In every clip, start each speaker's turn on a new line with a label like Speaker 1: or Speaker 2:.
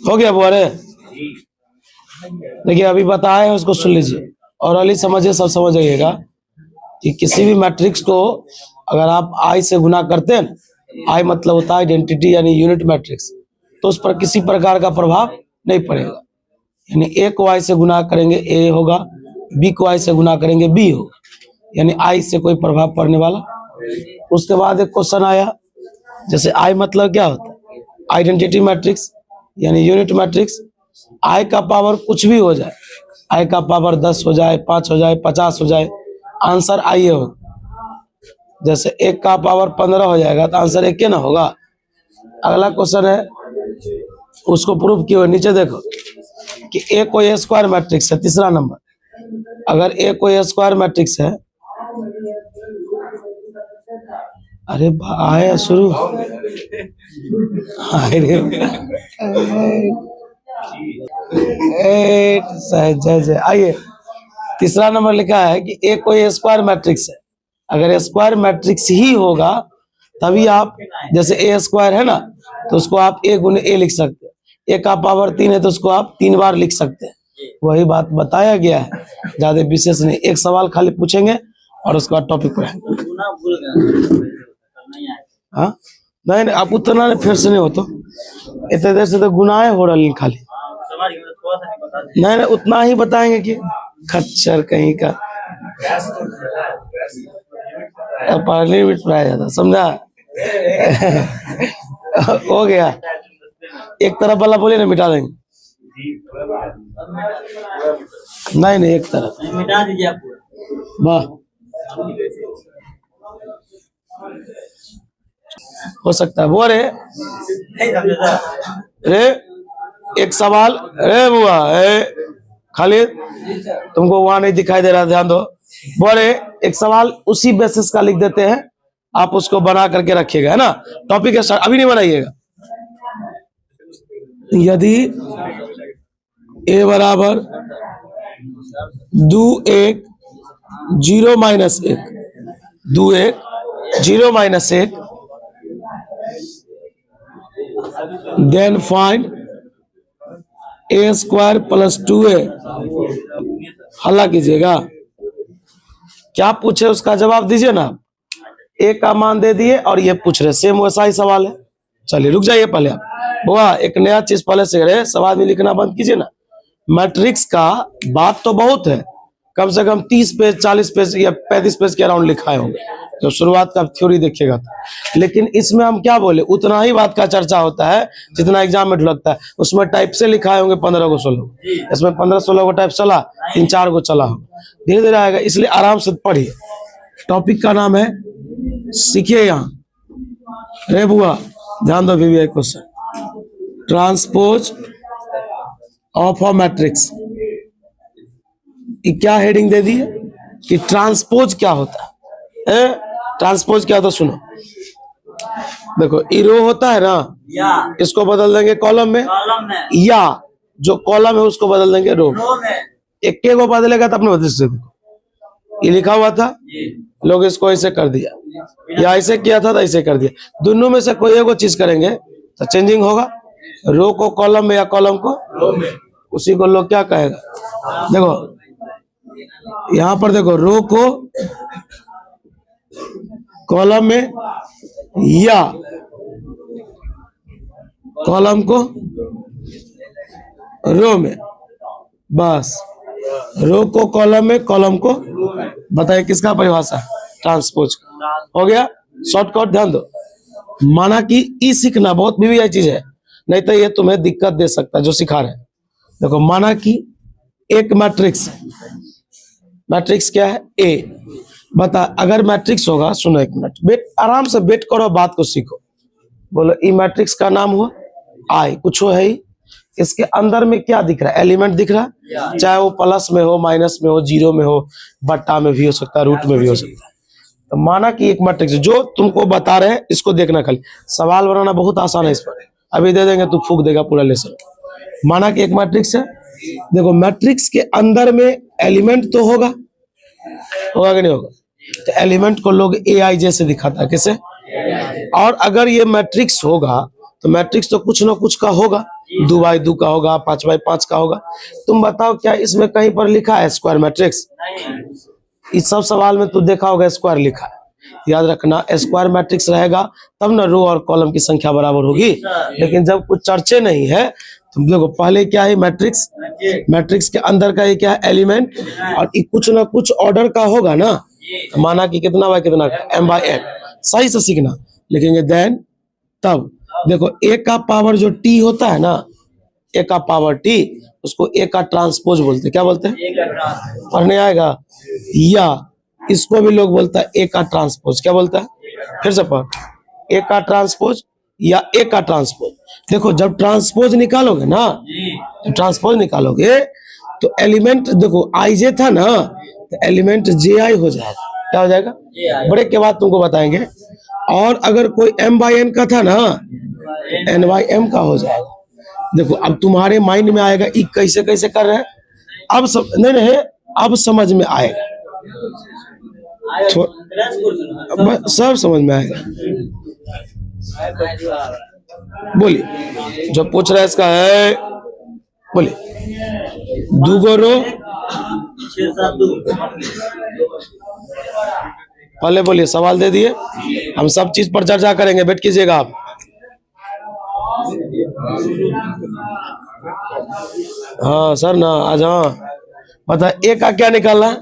Speaker 1: हो गया बुआरे? देखिए अभी बताए हैं उसको सुन लीजिए और अली समझिए, सब समझ जाइएगा कि किसी भी मैट्रिक्स को अगर आप आई से गुना करते हैं ना, आई मतलब होता है आइडेंटिटी यानी यूनिट मैट्रिक्स, तो उस पर किसी प्रकार का प्रभाव नहीं पड़ेगा। यानी ए को आई से गुना करेंगे ए होगा, बी को आई से गुना करेंगे बी होगा, यानी आई से कोई प्रभाव पड़ने वाला। उसके बाद एक क्वेश्चन आया, जैसे आई मतलब क्या होता है? आइडेंटिटी मैट्रिक्स यानी यूनिट मैट्रिक्स। आई का पावर कुछ भी हो जाए, आई का पावर 10 हो जाए, 5 हो जाए, 50 हो जाए, आंसर आई होगा। जैसे एक का पावर 15 हो जाएगा तो आंसर एक ना होगा। अगला क्वेश्चन है, उसको प्रूव किया, नीचे देखो कि ए कोई ए स्क्वायर मैट्रिक्स है। तीसरा नंबर, अगर ए कोई ए स्क्वायर मैट्रिक्स है, अरे आया शुरू, आइए तीसरा नंबर लिखा है कि ए कोई स्क्वायर मैट्रिक्स है। अगर स्क्वायर मैट्रिक्स ही होगा तभी आप, जैसे ए स्क्वायर है ना, तो उसको आप ए गुने ए लिख सकते हैं। ए का पावर 3 है तो उसको आप 3 बार लिख सकते हैं। वही बात बताया गया है, ज्यादा विशेष नहीं। एक सवाल खाली पूछेंगे और उसके बाद टॉपिक पढ़ेंगे। हाँ नहीं नहीं, आप उतना नहीं, फिर से नहीं हो तो इतने देर से तो गुनाह हो रहा खाली। नहीं नहीं, उतना ही बताएंगे कि खच्चर कहीं का पार्लियामेंट में आ जाता, समझा? हो गया, एक तरफ वाला बोले ना मिटा देंगे। नहीं नहीं, एक तरफ मिटा दीजिए आप। वाह, हो सकता है वो। रे एक सवाल, अरे बुआ खालिद, तुमको वहां नहीं दिखाई दे रहा, ध्यान दो। बोले एक सवाल उसी बेसिस का लिख देते हैं, आप उसको बना करके रखिएगा, है ना? टॉपिक है, अभी नहीं बनाइएगा। यदि ए बराबर 2 1 0 - 1, 2 1 0 - 1, देन फाइंड ए स्क्वायर प्लस 2a। हल्ला कीजिएगा, क्या पूछे उसका जवाब दीजिए ना। ए का मान दे दिए और ये पूछ रहे, सेम वैसा ही सवाल है। चलिए रुक जाइए पहले आप, बुआ एक नया चीज पहले से करे, सवाल में लिखना बंद कीजिए ना। मैट्रिक्स का बात तो बहुत है, कम से कम 30 पेज 40 पेज या 35 पेज के अराउंड लिखाए होंगे तो शुरुआत का थ्योरी देखिएगा। लेकिन इसमें हम क्या बोले, उतना ही बात का चर्चा होता है जितना एग्जाम में लगता है। उसमें टाइप से लिखाए होंगे 15 को 16, इसमें 15-16 को टाइप चला, 3-4 को चला हो, धीरे धीरे आएगा। इसलिए आराम से पढ़िए। टॉपिक का नाम है, सीखिए यहाँ। रे बुआ ध्यान दो, भी question, transpose of a matrix. क्या हेडिंग दे दी है कि ट्रांसपोज क्या होता है? ट्रांसपोज क्या होता है सुनो। देखो ई रो होता है ना, इसको बदल देंगे कॉलम में, या जो कॉलम है उसको बदल देंगे रो में। एक को बदलेगा तो अपने बदल से, देखो ये लिखा हुआ था, लोग इसको ऐसे कर दिया, या ऐसे किया था तो ऐसे कर दिया। दोनों में से कोई एक चीज करेंगे तो चेंजिंग होगा। रो को कॉलम में या कॉलम को रो में, उसी को लोग क्या कहेगा। देखो यहां पर देखो, रो को कॉलम में या कॉलम को रो में, बस रो को कॉलम में, कॉलम को, बताइए किसका परिभाषा? ट्रांसपोज हो गया। शॉर्टकट ध्यान दो, माना कि ई सीखना बहुत भी चीज है, नहीं तो ये तुम्हें दिक्कत दे सकता है जो सिखा रहे हैं। देखो माना कि एक मैट्रिक्स, मैट्रिक्स क्या है? ए। बता, अगर मैट्रिक्स होगा, सुनो एक मिनट, बेट आराम से बेट करो, बात को सीखो। बोलो ई मैट्रिक्स का नाम हुआ आई, कुछ हो है ही, इसके अंदर में क्या दिख रहा है? एलिमेंट दिख रहा है, चाहे वो प्लस में हो, माइनस में हो, जीरो में हो, बट्टा में भी हो सकता है, रूट में भी हो सकता है। तो माना कि एक मैट्रिक्स जो तुमको बता रहे हैं, इसको देखना, खाली सवाल बनाना बहुत आसान है इस पर, अभी दे देंगे तू फूक देगा पूरा लेसन। माना कि एक मैट्रिक्स है, देखो मैट्रिक्स के अंदर में एलिमेंट तो होगा कि नहीं होगा? तो एलिमेंट को लोग AIJ से दिखाता है, कैसे? और अगर ये मैट्रिक्स होगा तो मैट्रिक्स तो कुछ ना कुछ का होगा, 2x2 का होगा, 5x5 का होगा। तुम बताओ क्या इसमें कहीं पर लिखा है स्क्वायर मैट्रिक्स? इस सब सवाल में तू देखा होगा स्क्वायर लिखा है। याद रखना, स्क्वायर मैट्रिक्स रहेगा तब ना रो और कॉलम की संख्या बराबर होगी। लेकिन जब कुछ चर्चे नहीं है, तुम देखो पहले क्या है मैट्रिक्स, मैट्रिक्स के अंदर का ये क्या है एलिमेंट, और ये कुछ ना कुछ ऑर्डर का होगा ना। तो माना कि कितना बाय कितना m/n, सही से सीखना। लिखेंगे देन, तब देखो a का पावर जो t होता है ना, a का पावर t, उसको a का ट्रांसपोज बोलते हैं। क्या बोलते हैं? पढ़ने आएगा। या इसको भी लोग बोलता है a का ट्रांसपोज। क्या बोलता है? फिर से पढ़, a का ट्रांसपोज या a का ट्रांसपोज। देखो जब ट्रांसपोज निकालोगे ना, जब ट्रांसपोज निकालोगे तो एलिमेंट देखो ij था ना, तो एलिमेंट ji हो जाएगा। क्या हो जाएगा? ब्रेक के बाद तुमको बताएंगे। और अगर कोई m/n का था ना, तो n/m का हो जाएगा। देखो अब तुम्हारे माइंड में आएगा ये कैसे कैसे कर रहे हैं, अब नहीं, अब समझ में आएगा, सब समझ में आएगा। बोलिए, जो पूछ रहा है इसका है, बोलिए। 2 गो रो, पहले बोलिए, सवाल दे दिए, हम सब चीज पर चर्चा करेंगे, बैठ कीजिएगा आप। हाँ सर ना, आज हाँ बता, ए का क्या निकालना है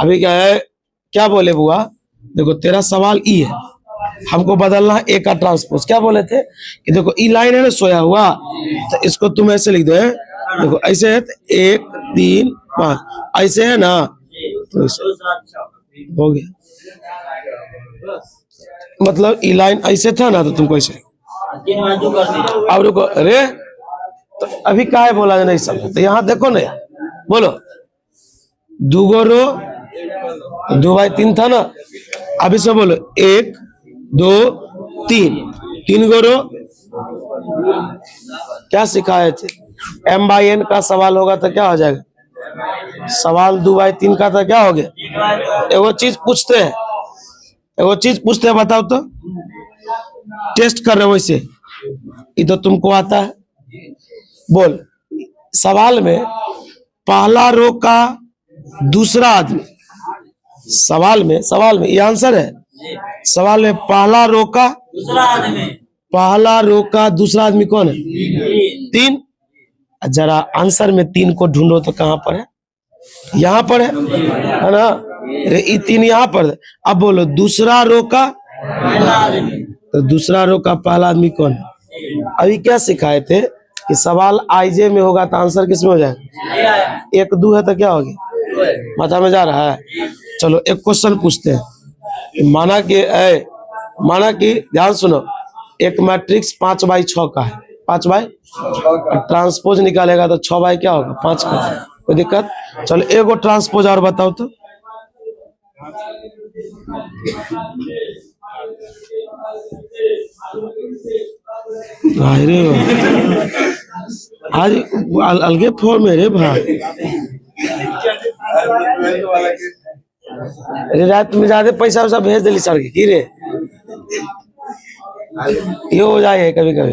Speaker 1: अभी? क्या है, क्या बोले बुआ? देखो तेरा सवाल ई है, हमको बदलना है ए का ट्रांसपोज। क्या बोले थे कि देखो ई लाइन है ना सोया हुआ, तो इसको तुम ऐसे लिख दो। देखो ऐसे है 1 3 5, ऐसे है ना, तो ऐसे हो गया। मतलब ई लाइन ऐसे था ना, तो तुमको ऐसे। अब रुको, अरे तो अभी काहे बोला नहीं समझ, तो यहाँ देखो ना यार, बोलो 2 गो रो, 2x3 था ना, अभी से बोलो 1 2 3, 3 गो रो। क्या सिखाए थे? m/n का सवाल होगा तो क्या हो जाएगा? सवाल 2x3 का था, क्या हो गया? एगो चीज पूछते हैं, बताओ तो, टेस्ट कर रहे हो वैसे, ये तो तुमको आता है। बोल, सवाल में पहला रो का दूसरा आदमी, सवाल में ये आंसर है। सवाल में पहला रो का दूसरा आदमी कौन है? 3। जरा आंसर में 3 को ढूंढो तो कहां पर है? यहाँ पर है ना, ये 3 यहाँ पर है। अब बोलो दूसरा रो का, तो दूसरा रो का पहला आदमी कौन है? अभी क्या सिखाए थे कि सवाल ij में होगा तो आंसर किस में हो जाएगा? 1 2 है तो क्या हो गया? माथा में जा रहा है। चलो एक क्वेश्चन पूछते हैं। माना कि ध्यान सुनो, एक मैट्रिक्स 5x6 का है, 5x, ट्रांसपोज निकालेगा तो 6x क्या होगा? 5 का। कोई दिक्कत? चलो एगो ट्रांसपोज और बताओ तो। अरे आज अलगे फॉर्म में रे भाई, अरे रात में ज्यादा पैसा वैसा भेज दिली सर की रे, ये हो जाए कभी कभी।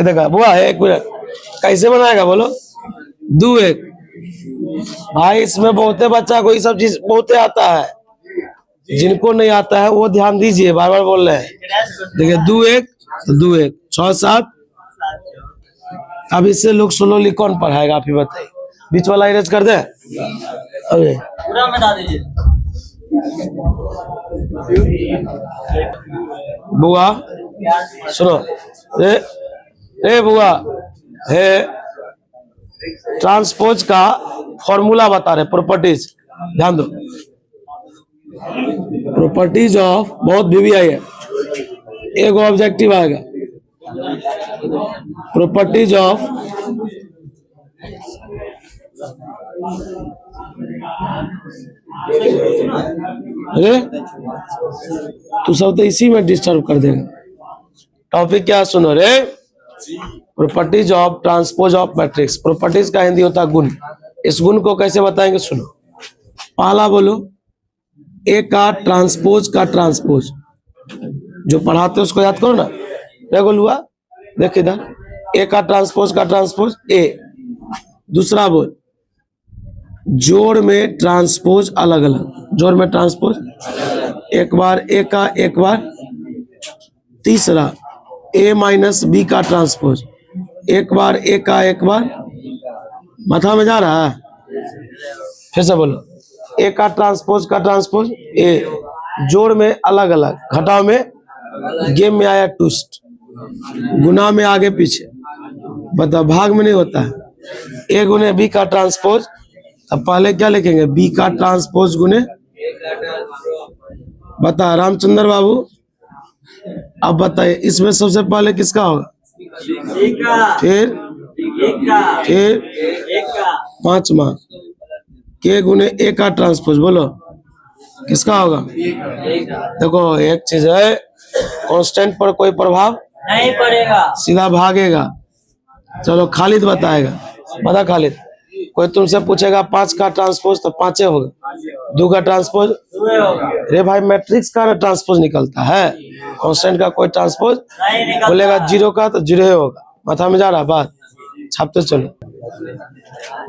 Speaker 1: देखा बुआ, एक मिनट, कैसे बनाएगा बोलो? 2-1 भाई, इसमें बहुते बच्चा को ये सब चीज बहुते आता है, जिनको नहीं आता है वो ध्यान दीजिए, बार बार बोल रहे हैं। देखिए 2-1 तो 2-1 6-7। अब इससे लोग स्लोली कौन पढ़ाएगा आप ही बताइए? बीच वाला इरेज कर दे। अरे पूरा मिटा दीजिए। बुआ सुनो, रे बुआ, है ट्रांसपोज का फॉर्मूला बता रहे, प्रॉपर्टीज, ध्यान दो। प्रॉपर्टीज ऑफ, बहुत VBI है, एक ऑब्जेक्टिव आएगा। प्रॉपर्टीज ऑफ अरे तू सब तो इसी में डिस्टर्ब कर देगा। टॉपिक क्या सुनो रे? Properties of transpose of matrix. Properties का हिंदी होता है गुण। इस गुण को कैसे बताएंगे सुनो। पहला बोलो, ए का ट्रांसपोज का ट्रांसपोज, जो पढ़ाते उसको याद करो ना। रेगुल हुआ, देख इधर, ए का ट्रांसपोज ए। दूसरा बोल, जोड़ में ट्रांसपोज अलग अलग, जोड़ में ट्रांसपोज, एक बार ए का, एक बार। तीसरा, ए माइनस बी का ट्रांसपोज, एक बार ए का, एक बार। माथा में जा रहा है? फिर से बोलो, ए का ट्रांसपोज ए, जोड़ में अलग अलग, घटाव में, गेम में आया ट्विस्ट, गुना में आगे पीछे, बता भाग में नहीं होता है। ए गुने बी का ट्रांसपोज, अब पहले क्या लिखेंगे? बी का ट्रांसपोज गुने, बता रामचंद्र बाबू। अब बताइए इसमें सबसे पहले किसका होगा? फिर पांचवा, के गुने ए का ट्रांसपोज, बोलो किसका होगा? देखो एक चीज है, कांस्टेंट पर कोई प्रभाव
Speaker 2: नहीं पड़ेगा,
Speaker 1: सीधा भागेगा। चलो खालिद बताएगा, बता खालिद। कोई तुमसे पूछेगा 5 का ट्रांसपोज तो 5 होगा, 2 का ट्रांसपोज रे भाई, मैट्रिक्स का ना ट्रांसपोज निकलता है, कांस्टेंट का कोई ट्रांसपोज बोलेगा 0 का तो 0 होगा। माथा में जा रहा बात? छापते चलो,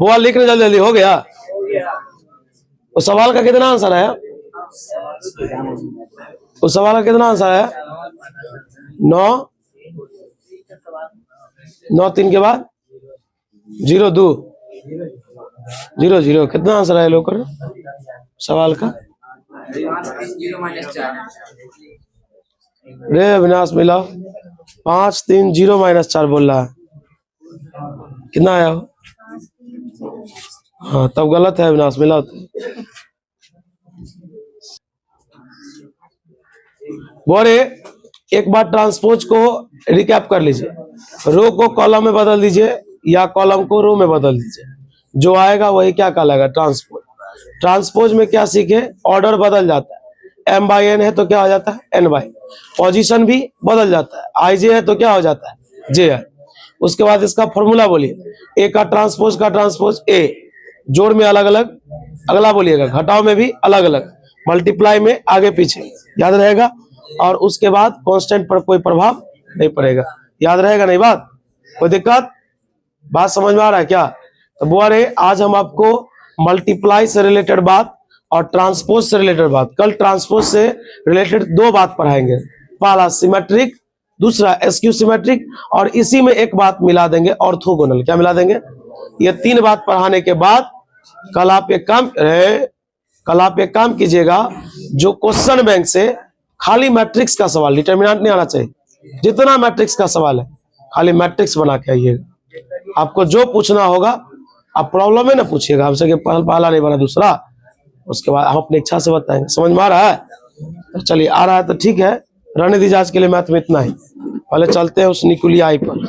Speaker 1: वो लिख रहे जल्दी जल्दी। हो गया? उस सवाल का कितना आंसर आया? उस सवाल का कितना आंसर आया? 9 3 के बाद 0 2 0 0, कितना आंसर आया लोग सवाल का? रे अविनाश मिला 5 3 0 -4 बोल रहा है, कितना आया? हाँ तब गलत है अविनाश, मिला बोरे। एक बार ट्रांसपोज को रिकैप कर लीजिए, रो को कॉलम में बदल दीजिए या कॉलम को रो में बदल दीजिए, जो आएगा वही क्या कहलाएगा? ट्रांसपोज। ट्रांसपोज में क्या सीखे? ऑर्डर बदल जाता है, m/n है तो क्या हो जाता है? n/। पोजीशन भी बदल जाता है, ij है तो क्या हो जाता है? j। उसके बाद इसका फॉर्मूला बोलिए, ए का ट्रांसपोज ए, जोड़ में अलग अलग, अगला बोलिएगा घटाव में भी अलग अलग, मल्टीप्लाई में आगे पीछे, याद रहेगा। और उसके बाद कांस्टेंट पर कोई प्रभाव नहीं पड़ेगा, याद रहेगा नहीं बात? कोई दिक्कत? बात समझ में आ रहा है क्या? तो बोरे आज हम आपको मल्टीप्लाई से रिलेटेड बात और ट्रांसपोज से रिलेटेड बात, कल ट्रांसपोज से रिलेटेड 2 बात पढ़ाएंगे। पहला सिमेट्रिक, दूसरा एसक्यू सिमेट्रिक, और इसी में एक बात मिला देंगे ऑर्थोगोनल। क्या मिला देंगे? ये 3 बात पढ़ाने के बाद कल आप एक काम कीजिएगा, जो क्वेश्चन बैंक से खाली मैट्रिक्स का सवाल, डिटरमिनेंट नहीं आना चाहिए, जितना मैट्रिक्स का सवाल है खाली मैट्रिक्स बना के आइएगा। आपको जो पूछना होगा आप प्रॉब्लम है ना पूछिएगा हमसे कि पहला नहीं बना दूसरा, उसके बाद हम अपनी इच्छा से बताएंगे। समझ में आ रहा है? तो चलिए, आ रहा है तो ठीक है, रहने दीजिए आज के लिए मैथ में इतना ही। पहले चलते हैं उस निकुलियाई पर।